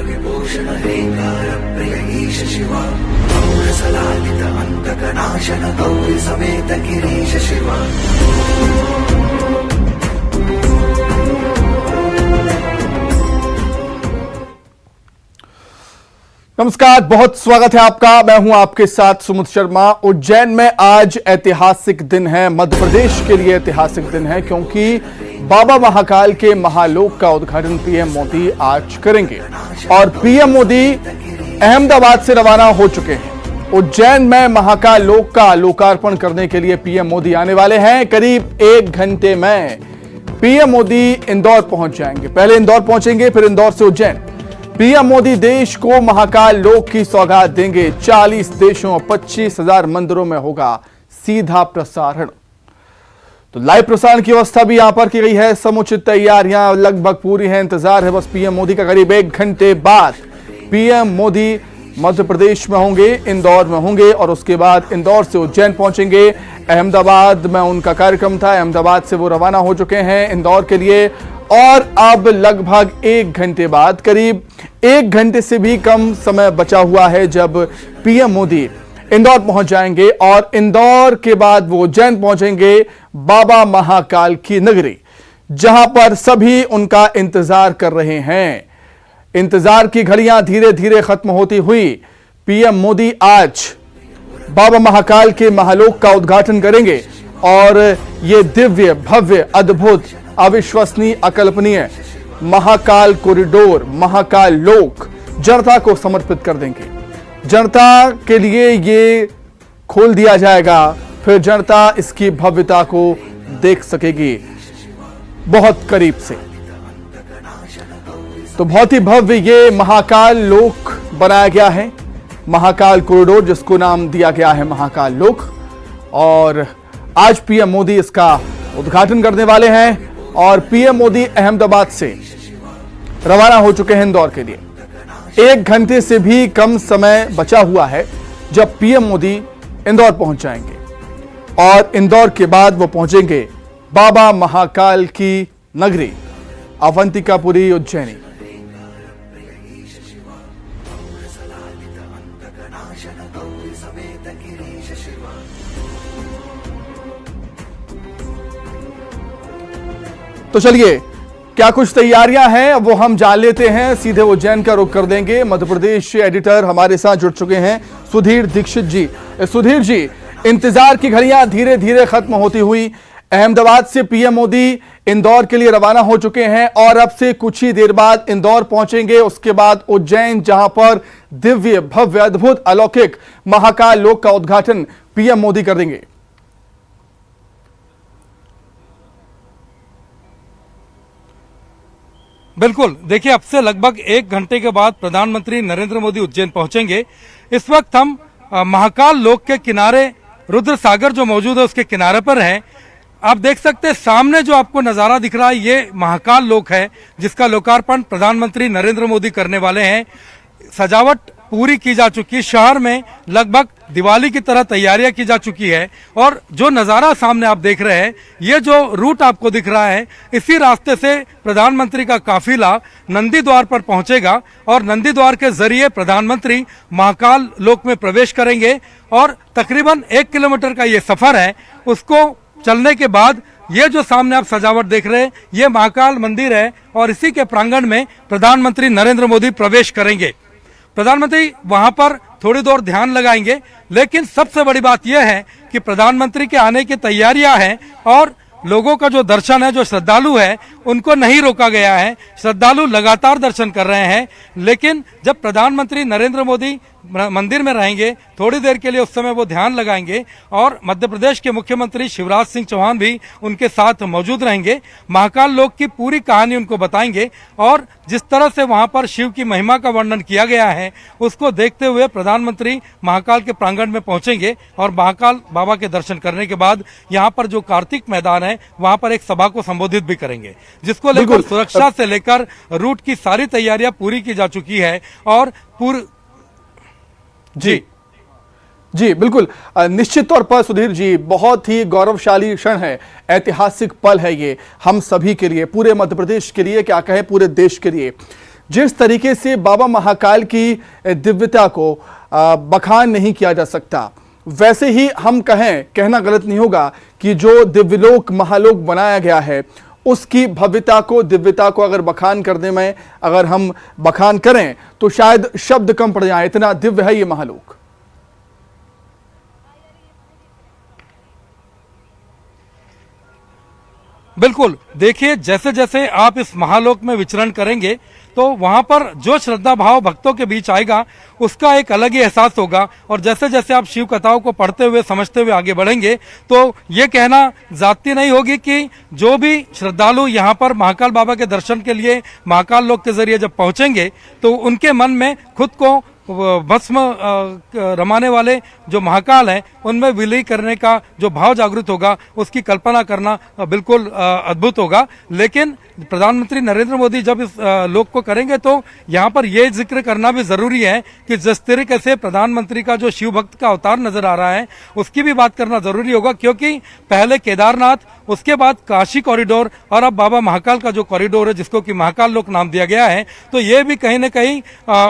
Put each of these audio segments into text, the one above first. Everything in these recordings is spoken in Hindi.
विभूषण हेकार प्रिय ईश शिवा गौर सलालित अंतक नाशन गौरी समेत गिरीश शिवा। नमस्कार, बहुत स्वागत है आपका। मैं हूं आपके साथ सुमित शर्मा। उज्जैन में आज ऐतिहासिक दिन है, मध्य प्रदेश के लिए ऐतिहासिक दिन है, क्योंकि बाबा महाकाल के महालोक का उद्घाटन पीएम मोदी आज करेंगे और पीएम मोदी अहमदाबाद से रवाना हो चुके हैं। उज्जैन में महाकाल लोक का लोकार्पण करने के लिए पीएम मोदी आने वाले हैं। करीब 1 घंटे में पीएम मोदी इंदौर पहुंच जाएंगे। पहले इंदौर पहुंचेंगे, फिर इंदौर से उज्जैन। पीएम मोदी देश को महाकाल लोक की सौगात देंगे। 40 देशों और 25,000 मंदिरों में होगा सीधा प्रसारण। तो लाइव प्रसारण की व्यवस्था भी यहां पर की गई है। समुचित तैयारियां लगभग पूरी हैं। इंतजार है बस पीएम मोदी का। करीब 1 घंटे बाद पीएम मोदी मध्य प्रदेश में होंगे, इंदौर में होंगे और उसके बाद इंदौर से उज्जैन पहुंचेंगे। अहमदाबाद में उनका कार्यक्रम था, अहमदाबाद से वो रवाना हो चुके हैं इंदौर के लिए। और अब लगभग 1 घंटे बाद, करीब 1 घंटे से भी कम समय बचा हुआ है जब पीएम मोदी इंदौर पहुंच जाएंगे और इंदौर के बाद वो उज्जैन पहुंचेंगे, बाबा महाकाल की नगरी, जहां पर सभी उनका इंतजार कर रहे हैं। इंतजार की घड़ियां धीरे धीरे खत्म होती हुई पीएम मोदी आज बाबा महाकाल के महालोक का उद्घाटन करेंगे और ये दिव्य, भव्य, अद्भुत, अविश्वसनीय, अकल्पनीय महाकाल कॉरिडोर, महाकाल लोक जनता को समर्पित कर देंगे। जनता के लिए ये खोल दिया जाएगा, फिर जनता इसकी भव्यता को देख सकेगी बहुत करीब से। तो बहुत ही भव्य ये महाकाल लोक बनाया गया है, महाकाल कॉरिडोर, जिसको नाम दिया गया है महाकाल लोक। और आज पीएम मोदी इसका उद्घाटन करने वाले हैं और पीएम मोदी अहमदाबाद से रवाना हो चुके हैं इंदौर के लिए। 1 घंटे से भी कम समय बचा हुआ है जब पीएम मोदी इंदौर पहुंच जाएंगे और इंदौर के बाद वो पहुंचेंगे बाबा महाकाल की नगरी अवंतिकापुरी, उज्जैनी। तो चलिए, क्या कुछ तैयारियां हैं वो हम जान लेते हैं। सीधे उज्जैन का रुख कर देंगे। मध्य प्रदेश एडिटर हमारे साथ जुड़ चुके हैं, सुधीर दीक्षित जी। सुधीर जी, इंतजार की घड़ियां धीरे धीरे खत्म होती हुई अहमदाबाद से पीएम मोदी इंदौर के लिए रवाना हो चुके हैं और अब से कुछ ही देर बाद इंदौर पहुंचेंगे। उसके बाद उज्जैन, जहां पर दिव्य, भव्य, अद्भुत, अलौकिक महाकाल लोक का उद्घाटन पीएम मोदी कर देंगे। बिल्कुल, देखिए, अब से लगभग 1 घंटे के बाद प्रधानमंत्री नरेंद्र मोदी उज्जैन पहुंचेंगे। इस वक्त हम महाकाल लोक के किनारे, रुद्र सागर जो मौजूद है उसके किनारे पर हैं। आप देख सकते हैं सामने जो आपको नजारा दिख रहा है, ये महाकाल लोक है जिसका लोकार्पण प्रधानमंत्री नरेंद्र मोदी करने वाले हैं। सजावट पूरी की जा चुकी है, शहर में लगभग दिवाली की तरह तैयारियां की जा चुकी है। और जो नज़ारा सामने आप देख रहे हैं, ये जो रूट आपको दिख रहा है, इसी रास्ते से प्रधानमंत्री का काफिला नंदी द्वार पर पहुंचेगा और नंदी द्वार के जरिए प्रधानमंत्री महाकाल लोक में प्रवेश करेंगे। और तकरीबन 1 किलोमीटर का ये सफर है, उसको चलने के बाद ये जो सामने आप सजावट देख रहे हैं, ये महाकाल मंदिर है और इसी के प्रांगण में प्रधानमंत्री नरेंद्र मोदी प्रवेश करेंगे। प्रधानमंत्री वहां पर थोड़ी देर ध्यान लगाएंगे, लेकिन सबसे बड़ी बात यह है कि प्रधानमंत्री के आने की तैयारियां हैं और लोगों का जो दर्शन है, जो श्रद्धालु है, उनको नहीं रोका गया है। श्रद्धालु लगातार दर्शन कर रहे हैं। लेकिन जब प्रधानमंत्री नरेंद्र मोदी मंदिर में रहेंगे थोड़ी देर के लिए, उस समय वो ध्यान लगाएंगे और मध्य प्रदेश के मुख्यमंत्री शिवराज सिंह चौहान भी उनके साथ मौजूद रहेंगे। महाकाल लोक की पूरी कहानी उनको बताएंगे और जिस तरह से वहां पर शिव की महिमा का वर्णन किया गया है, उसको देखते हुए प्रधानमंत्री महाकाल के प्रांगण में पहुंचेंगे और महाकाल बाबा के दर्शन करने के बाद यहाँ पर जो कार्तिक मैदान है, वहां पर एक सभा को संबोधित भी करेंगे, जिसको लेकर सुरक्षा से लेकर रूट की सारी तैयारियां पूरी की जा चुकी है। और जी बिल्कुल, निश्चित तौर पर सुधीर जी, बहुत ही गौरवशाली क्षण है, ऐतिहासिक पल है ये हम सभी के लिए, पूरे मध्य प्रदेश के लिए, क्या कहें पूरे देश के लिए। जिस तरीके से बाबा महाकाल की दिव्यता को बखान नहीं किया जा सकता, वैसे ही हम कहना गलत नहीं होगा कि जो दिव्यलोक महालोक बनाया गया है उसकी भव्यता को, दिव्यता को अगर बखान करने में अगर हम बखान करें तो शायद शब्द कम पड़ जाए, इतना दिव्य है ये महालोक। बिल्कुल, देखिए जैसे जैसे आप इस महालोक में विचरण करेंगे तो वहां पर जो श्रद्धा भाव भक्तों के बीच आएगा उसका एक अलग ही एहसास होगा। और जैसे जैसे आप शिव कथाओं को पढ़ते हुए समझते हुए आगे बढ़ेंगे तो ये कहना जाती नहीं होगी कि जो भी श्रद्धालु यहाँ पर महाकाल बाबा के दर्शन के लिए महाकाल लोक के जरिए जब पहुंचेंगे तो उनके मन में खुद को भस्म रमाने वाले जो महाकाल हैं उनमें विलय करने का जो भाव जागृत होगा उसकी कल्पना करना बिल्कुल अद्भुत होगा। लेकिन प्रधानमंत्री नरेंद्र मोदी जब इस लोक को करेंगे तो यहाँ पर यह जिक्र करना भी जरूरी है कि जिस तरीके से प्रधानमंत्री का जो शिव भक्त का अवतार नजर आ रहा है उसकी भी बात करना जरूरी होगा, क्योंकि पहले केदारनाथ, उसके बाद काशी कॉरिडोर और अब बाबा महाकाल का जो कॉरिडोर है जिसको कि महाकाल लोक नाम दिया गया है, तो ये भी कहीं न कहीं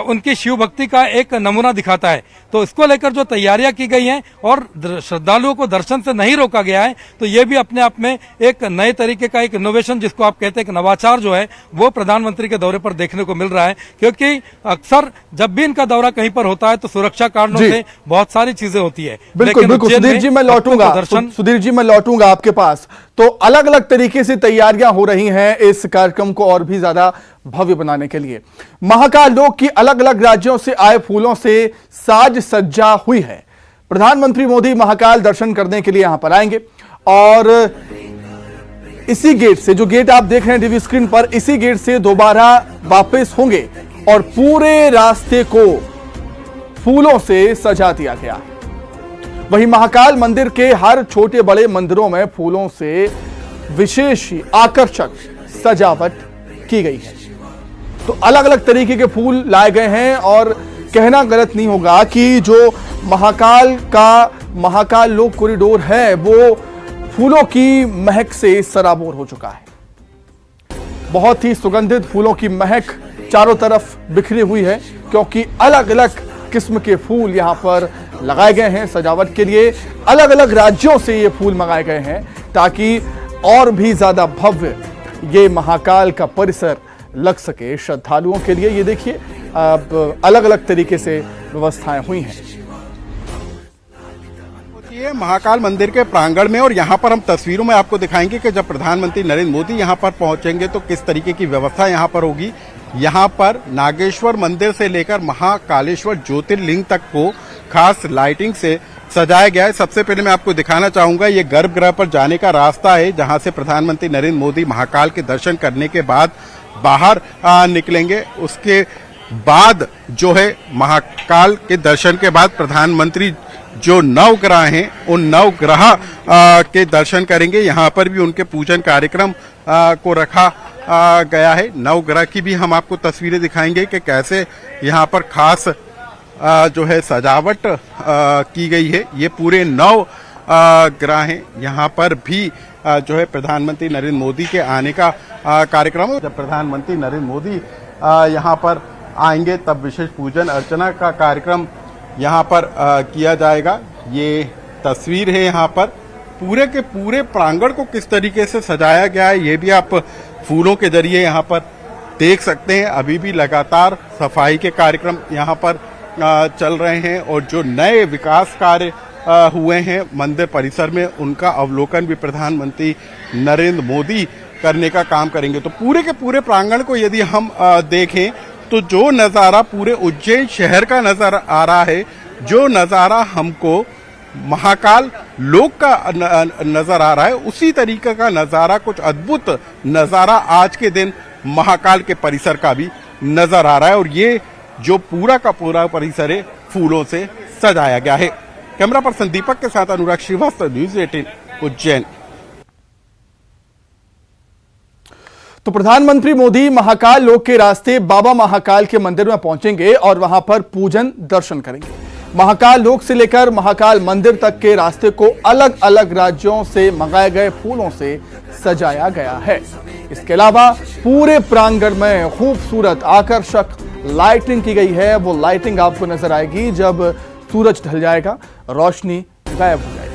उनकी शिव भक्ति का एक नमूना दिखाता है। तो इसको लेकर जो तैयारियां की गई हैं और श्रद्धालुओं को दर्शन से नहीं रोका गया है, तो ये भी अपने आप में एक नए तरीके का एक इनोवेशन, जिसको आप कहते हैं एक नवाचार जो है वो प्रधानमंत्री के दौरे पर देखने को मिल रहा है। क्योंकि अक्सर जब भी इनका दौरा कहीं पर होता है तो सुरक्षा कारणों से बहुत सारी चीजें होती है। बिल्कुल बिल्कुल सुधीर जी मैं लौटूंगा, सुधीर जी मैं लौटूंगा आपके पास। तो अलग अलग तरीके से तैयारियां हो रही हैं इस कार्यक्रम को और भी ज्यादा भव्य बनाने के लिए। महाकाल लोक की अलग अलग राज्यों से आए फूलों से साज सज्जा हुई है। प्रधानमंत्री मोदी महाकाल दर्शन करने के लिए यहां पर आएंगे और इसी गेट से, जो गेट आप देख रहे हैं टीवी स्क्रीन पर, इसी गेट से दोबारा वापस होंगे और पूरे रास्ते को फूलों से सजा दिया गया। वहीं महाकाल मंदिर के हर छोटे बड़े मंदिरों में फूलों से विशेष आकर्षक सजावट की गई है। तो अलग अलग तरीके के फूल लाए गए हैं और कहना गलत नहीं होगा कि जो महाकाल लोक कॉरिडोर है वो फूलों की महक से सराबोर हो चुका है। बहुत ही सुगंधित फूलों की महक चारों तरफ बिखरी हुई है, क्योंकि अलग अलग किस्म के फूल यहां पर लगाए गए हैं सजावट के लिए। अलग अलग राज्यों से ये फूल मंगाए गए हैं ताकि और भी ज्यादा भव्य ये महाकाल का परिसर लग सके श्रद्धालुओं के लिए। ये देखिए अलग अलग तरीके से व्यवस्थाएं हुई हैं ये महाकाल मंदिर के प्रांगण में। और यहाँ पर हम तस्वीरों में आपको दिखाएंगे कि जब प्रधानमंत्री नरेंद्र मोदी यहाँ पर पहुंचेंगे तो किस तरीके की व्यवस्था यहाँ पर होगी। यहाँ पर नागेश्वर मंदिर से लेकर महाकालेश्वर ज्योतिर्लिंग तक को खास लाइटिंग से सजाया गया है। सबसे पहले मैं आपको दिखाना चाहूंगा ये गर्भगृह पर जाने का रास्ता है, जहां से प्रधानमंत्री नरेंद्र मोदी महाकाल के दर्शन करने के बाद बाहर निकलेंगे। उसके बाद जो है महाकाल के दर्शन के बाद प्रधानमंत्री जो नवग्रह हैं उन नवग्रह के दर्शन करेंगे। यहाँ पर भी उनके पूजन कार्यक्रम को रखा गया है। नवग्रह की भी हम आपको तस्वीरें दिखाएंगे कि कैसे यहाँ पर खास जो है सजावट की गई है। ये पूरे 9 ग्रह हैं। यहाँ पर भी जो है प्रधानमंत्री नरेंद्र मोदी के आने का कार्यक्रम है। जब प्रधानमंत्री नरेंद्र मोदी यहाँ पर आएंगे तब विशेष पूजन अर्चना का कार्यक्रम यहाँ पर किया जाएगा। ये तस्वीर है यहाँ पर पूरे के पूरे प्रांगण को किस तरीके से सजाया गया है ये भी आप फूलों के जरिए यहाँ पर देख सकते हैं। अभी भी लगातार सफाई के कार्यक्रम यहाँ पर चल रहे हैं और जो नए विकास कार्य हुए हैं मंदिर परिसर में उनका अवलोकन भी प्रधानमंत्री नरेंद्र मोदी करने का काम करेंगे। तो पूरे के पूरे प्रांगण को यदि हम देखें तो जो नज़ारा पूरे उज्जैन शहर का नजर आ रहा है, जो नज़ारा हमको महाकाल लोक का नजर आ रहा है, उसी तरीके का नज़ारा, कुछ अद्भुत नज़ारा आज के दिन महाकाल के परिसर का भी नजर आ रहा है। और ये जो पूरा का पूरा परिसर है फूलों से सजाया गया है। कैमरा पर्सन दीपक के साथ अनुराग श्रीवास्तव, न्यूज़ 18 उज्जैन। तो प्रधानमंत्री मोदी महाकाल लोक के रास्ते बाबा महाकाल के मंदिर में पहुंचेंगे और वहां पर पूजन दर्शन करेंगे। महाकाल लोक से लेकर महाकाल मंदिर तक के रास्ते को अलग अलग राज्यों से मंगाए गए फूलों से सजाया गया है। इसके अलावा पूरे प्रांगण में खूबसूरत आकर्षक लाइटिंग की गई है। वो लाइटिंग आपको नजर आएगी जब सूरज ढल जाएगा, रोशनी गायब हो जाएगी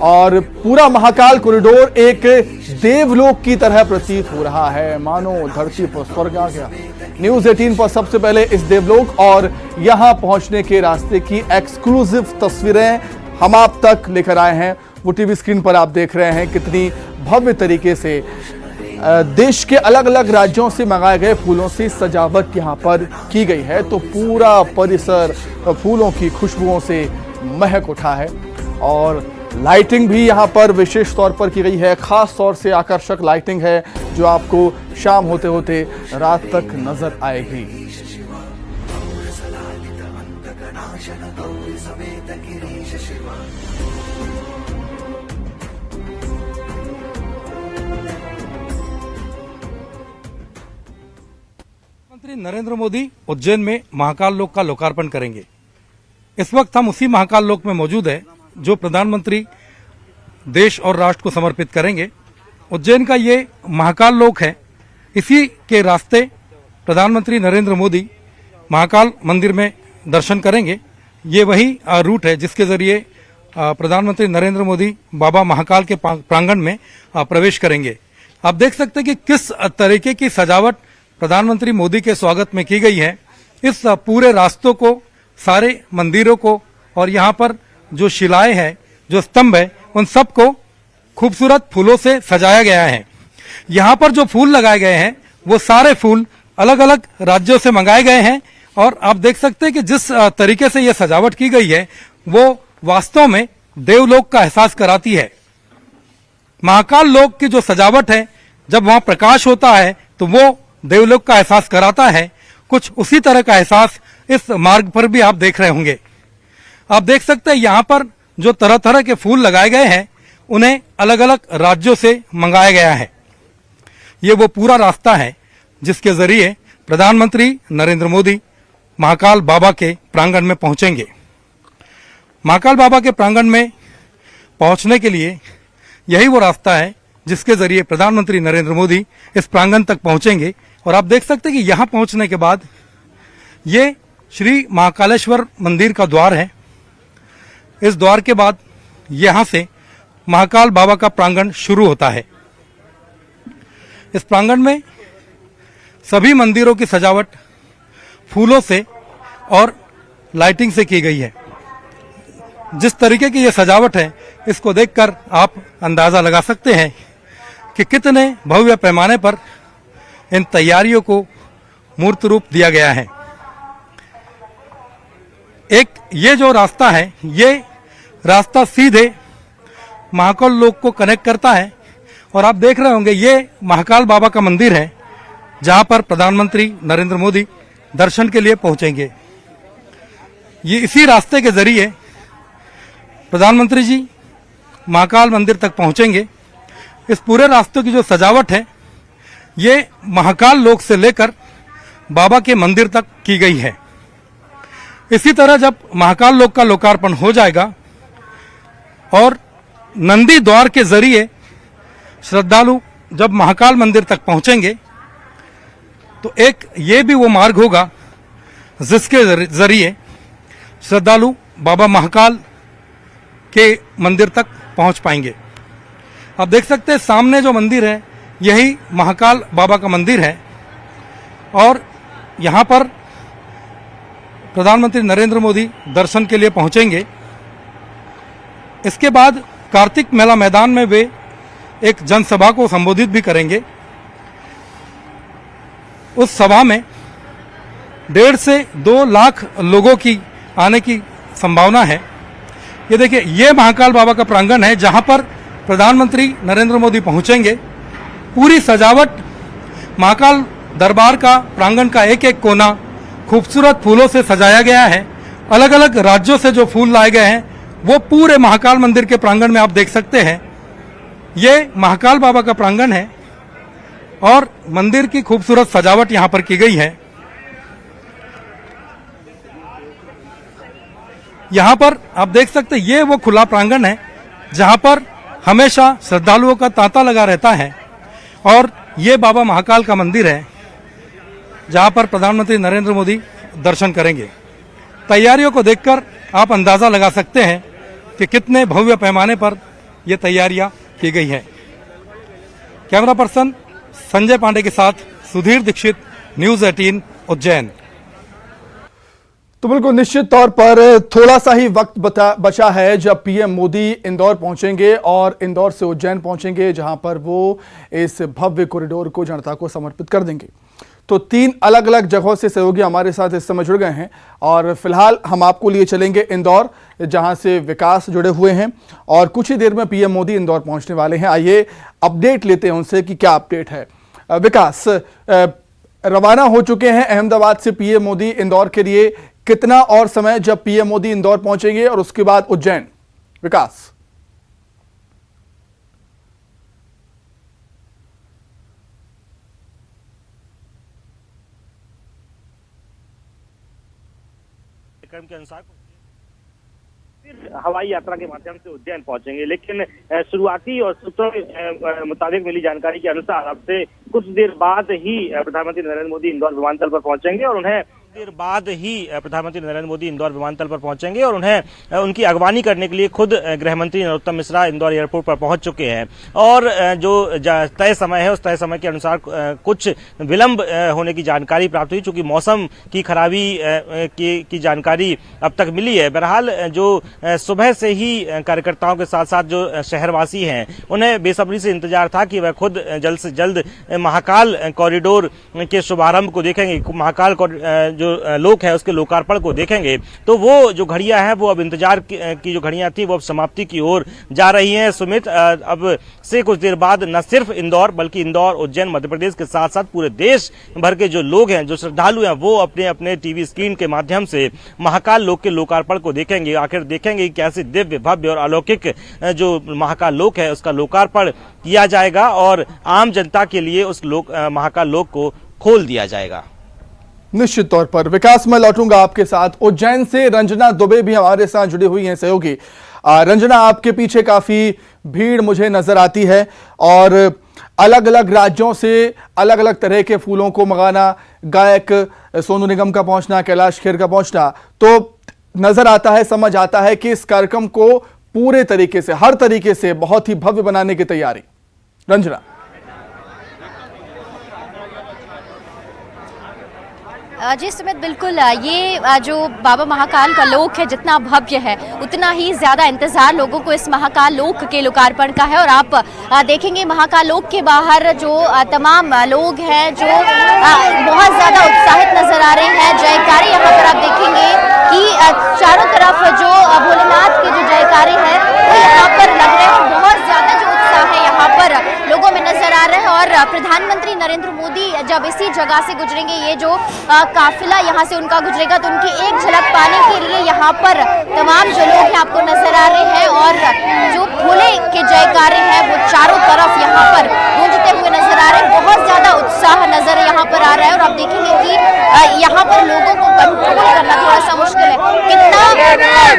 और पूरा महाकाल कॉरिडोर एक देवलोक की तरह प्रतीत हो रहा है, मानो धरती पर स्वर्ग आ गया। न्यूज 18 पर सबसे पहले इस देवलोक और यहां पहुंचने के रास्ते की एक्सक्लूसिव तस्वीरें हम आप तक लेकर आए हैं। वो टीवी स्क्रीन पर आप देख रहे हैं कितनी भव्य तरीके से देश के अलग अलग राज्यों से मंगाए गए फूलों से सजावट यहां पर की गई है। तो पूरा परिसर फूलों की खुशबुओं से महक उठा है और लाइटिंग भी यहां पर विशेष तौर पर की गई है। खास तौर से आकर्षक लाइटिंग है जो आपको शाम होते होते रात तक नजर आएगी। प्रधानमंत्री नरेंद्र मोदी उज्जैन में महाकाल लोक का लोकार्पण करेंगे। इस वक्त हम उसी महाकाल लोक में मौजूद है जो प्रधानमंत्री देश और राष्ट्र को समर्पित करेंगे। उज्जैन का ये महाकाल लोक है। इसी के रास्ते प्रधानमंत्री नरेंद्र मोदी महाकाल मंदिर में दर्शन करेंगे। ये वही रूट है जिसके जरिए प्रधानमंत्री नरेंद्र मोदी बाबा महाकाल के प्रांगण में प्रवेश करेंगे। आप देख सकते हैं कि किस तरीके की सजावट प्रधानमंत्री मोदी के स्वागत में की गई है। इस पूरे रास्तों को, सारे मंदिरों को और यहाँ पर जो शिलाएं हैं, जो स्तंभ है, उन सबको खूबसूरत फूलों से सजाया गया है। यहाँ पर जो फूल लगाए गए हैं वो सारे फूल अलग अलग राज्यों से मंगाए गए हैं और आप देख सकते हैं कि जिस तरीके से ये सजावट की गई है वो वास्तव में देवलोक का एहसास कराती है। महाकाल लोक की जो सजावट है, जब वहां प्रकाश होता है तो वो देवलोक का एहसास कराता है। कुछ उसी तरह का एहसास इस मार्ग पर भी आप देख रहे होंगे। आप देख सकते हैं यहाँ पर जो तरह तरह के फूल लगाए गए हैं उन्हें अलग अलग राज्यों से मंगाया गया है। ये वो पूरा रास्ता है जिसके जरिए प्रधानमंत्री नरेंद्र मोदी महाकाल बाबा के प्रांगण में पहुंचेंगे। महाकाल बाबा के प्रांगण में पहुंचने के लिए यही वो रास्ता है जिसके जरिए प्रधानमंत्री नरेंद्र मोदी इस प्रांगण तक पहुंचेंगे। और आप देख सकते हैं कि यहां पहुंचने के बाद ये श्री महाकालेश्वर मंदिर का द्वार है। इस द्वार के बाद यहां से महाकाल बाबा का प्रांगण शुरू होता है। इस प्रांगण में सभी मंदिरों की सजावट फूलों से और लाइटिंग से की गई है। जिस तरीके की यह सजावट है, इसको देखकर आप अंदाजा लगा सकते हैं कि कितने भव्य पैमाने पर इन तैयारियों को मूर्त रूप दिया गया है। एक ये जो रास्ता है, ये रास्ता सीधे महाकाल लोक को कनेक्ट करता है और आप देख रहे होंगे ये महाकाल बाबा का मंदिर है जहां पर प्रधानमंत्री नरेंद्र मोदी दर्शन के लिए पहुंचेंगे। ये इसी रास्ते के जरिए प्रधानमंत्री जी महाकाल मंदिर तक पहुंचेंगे। इस पूरे रास्ते की जो सजावट है ये महाकाल लोक से लेकर बाबा के मंदिर तक की गई है। इसी तरह जब महाकाल लोक का लोकार्पण हो जाएगा और नंदी द्वार के जरिए श्रद्धालु जब महाकाल मंदिर तक पहुंचेंगे तो एक ये भी वो मार्ग होगा जिसके जरिए श्रद्धालु बाबा महाकाल के मंदिर तक पहुंच पाएंगे। आप देख सकते हैं सामने जो मंदिर है यही महाकाल बाबा का मंदिर है और यहां पर प्रधानमंत्री नरेंद्र मोदी दर्शन के लिए पहुंचेंगे। इसके बाद कार्तिक मेला मैदान में वे एक जनसभा को संबोधित भी करेंगे। उस सभा में 1.5 से 2 लाख लोगों की आने की संभावना है। ये देखिए, ये महाकाल बाबा का प्रांगण है जहां पर प्रधानमंत्री नरेंद्र मोदी पहुंचेंगे। पूरी सजावट महाकाल दरबार का प्रांगण का एक एक कोना खूबसूरत फूलों से सजाया गया है। अलग अलग राज्यों से जो फूल लाए गए हैं वो पूरे महाकाल मंदिर के प्रांगण में आप देख सकते हैं। ये महाकाल बाबा का प्रांगण है और मंदिर की खूबसूरत सजावट यहां पर की गई है। यहाँ पर आप देख सकते हैं, ये वो खुला प्रांगण है जहाँ पर हमेशा श्रद्धालुओं का तांता लगा रहता है। और ये बाबा महाकाल का मंदिर है जहाँ पर प्रधानमंत्री नरेंद्र मोदी दर्शन करेंगे। तैयारियों को देखकर आप अंदाजा लगा सकते हैं कि कितने भव्य पैमाने पर यह तैयारियां की गई है। कैमरा पर्सन संजय पांडे के साथ सुधीर दीक्षित, न्यूज 18 उज्जैन। तो बिल्कुल निश्चित तौर पर थोड़ा सा ही वक्त बचा है जब पीएम मोदी इंदौर पहुंचेंगे और इंदौर से उज्जैन पहुंचेंगे, जहां पर वो इस भव्य कॉरिडोर को जनता को समर्पित कर देंगे। तो 3 अलग अलग जगहों से सहयोगी हमारे साथ इस समय जुड़ गए हैं और फिलहाल हम आपको लिए चलेंगे इंदौर, जहां से विकास जुड़े हुए हैं और कुछ ही देर में पीएम मोदी इंदौर पहुंचने वाले हैं। आइए अपडेट लेते हैं उनसे कि क्या अपडेट है। विकास, रवाना हो चुके हैं अहमदाबाद से पीएम मोदी इंदौर के लिए, कितना और समय जब पीएम मोदी इंदौर पहुंचेंगे और उसके बाद उज्जैन? विकास। क्रम के अनुसार हवाई यात्रा के माध्यम से उज्जैन पहुंचेंगे, लेकिन शुरुआती और सूत्रों के मुताबिक मिली जानकारी के अनुसार अब से कुछ देर बाद ही प्रधानमंत्री नरेंद्र मोदी इंदौर विमानतल पर पहुंचेंगे और उन्हें उनकी अगवानी करने के लिए खुद गृह मंत्री नरोत्तम मिश्रा इंदौर एयरपोर्ट पर पहुंच चुके हैं। और जो तय समय है उस तय समय के अनुसार कुछ विलंब होने की जानकारी प्राप्त हुई, चूंकि मौसम की खराबी की जानकारी अब तक मिली है। बहरहाल जो सुबह से ही कार्यकर्ताओं के साथ साथ जो शहरवासी हैं उन्हें बेसब्री से इंतजार था कि वह खुद जल्द से जल्द महाकाल कॉरिडोर के शुभारंभ को देखेंगे, महाकाल जो लोक है उसके लोकार्पण को देखेंगे। तो वो जो घड़ियां हैं वो अब इंतजार की जो घड़ियां थी वो अब समाप्ति की ओर जा रही हैं। सुमित, अब से कुछ देर बाद न सिर्फ इंदौर बल्कि इंदौर, उज्जैन, मध्य प्रदेश के साथ साथ पूरे देश भर के जो लोग हैं, जो श्रद्धालु हैं, वो अपने अपने टीवी स्क्रीन के माध्यम से महाकाल लोक के लोकार्पण को देखेंगे। आखिर देखेंगे कि कैसे दिव्य, भव्य और अलौकिक जो महाकाल लोक है उसका लोकार्पण किया जाएगा और आम जनता के लिए उस महाकाल लोक को खोल दिया जाएगा। निश्चित तौर पर विकास, मैं लौटूंगा आपके साथ। उज्जैन से रंजना दुबे भी हमारे साथ जुड़ी हुई हैं सहयोगी। रंजना, आपके पीछे काफी भीड़ मुझे नजर आती है और अलग अलग राज्यों से अलग अलग तरह के फूलों को मंगाना, गायक सोनू निगम का पहुंचना, कैलाश खेर का पहुंचना, तो नजर आता है, समझ आता है कि इस कार्यक्रम को पूरे तरीके से, हर तरीके से बहुत ही भव्य बनाने की तैयारी। रंजना। जी सुमित, बिल्कुल ये जो बाबा महाकाल का लोक है जितना भव्य है उतना ही ज्यादा इंतजार लोगों को इस महाकाल लोक के लोकार्पण का है। और आप देखेंगे महाकाल लोक के बाहर जो तमाम लोग हैं जो बहुत ज्यादा उत्साहित नजर आ रहे हैं। जयकारे यहाँ पर आप देखेंगे कि चारों तरफ जो भोलेनाथ के जो जयकारे हैं वो यहाँ पर लग रहे हैं। बहुत ज्यादा जो उत्साह है यहाँ पर लोगों में नजर आ रहा है। और प्रधानमंत्री नरेंद्र मोदी जब इसी जगह से गुजरेंगे, ये जो काफिला यहाँ से उनका गुजरेगा, तो उनकी एक झलक पाने के लिए यहाँ पर तमाम जो लोग हैं आपको नजर आ रहे हैं। और जो भोले के जयकारे हैं वो चारों तरफ यहाँ पर गूंजते हुए नजर आ रहे हैं। बहुत ज्यादा उत्साह नजर यहाँ पर आ रहा है और आप देखेंगे कि यहाँ पर लोगों को कंट्रोल करना थोड़ा सा मुश्किल है। कितना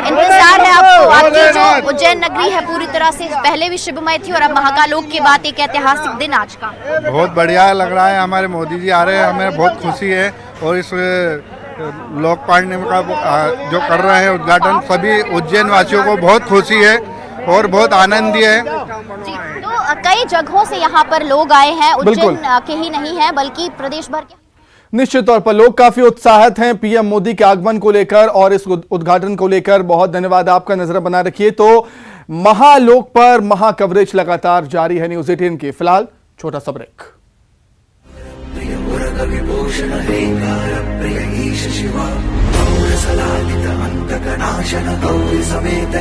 इंतजार है आपको? आपकी जो उज्जैन नगरी है पूरी तरह से पहले भी शिवमय थी और अब महाकाल लोक के बाद एक ऐतिहासिक दिन आज का। बहुत बढ़िया लग रहा है, हमारे मोदी जी आ रहे हैं, हमें बहुत खुशी है। और इस लोकपाल का जो कर रहे हैं उद्घाटन, सभी उज्जैन वासियों को बहुत खुशी है और बहुत आनंदी है। जी, तो कई जगहों से यहाँ पर लोग आए हैं, उज्जैन के ही नहीं है बल्कि प्रदेश भर के। निश्चित तौर पर लोग काफी उत्साहित हैं पीएम मोदी के आगमन को लेकर और इस उद्घाटन को लेकर। बहुत धन्यवाद आपका, नजर बना रखिए। तो महालोक पर महा कवरेज लगातार जारी है न्यूज 18 की। फिलहाल छोटा सा ब्रेक। विभूषण हेकार प्रिय ईश शिवा, गौर सलालित अंतक नाशन, गौरी समेत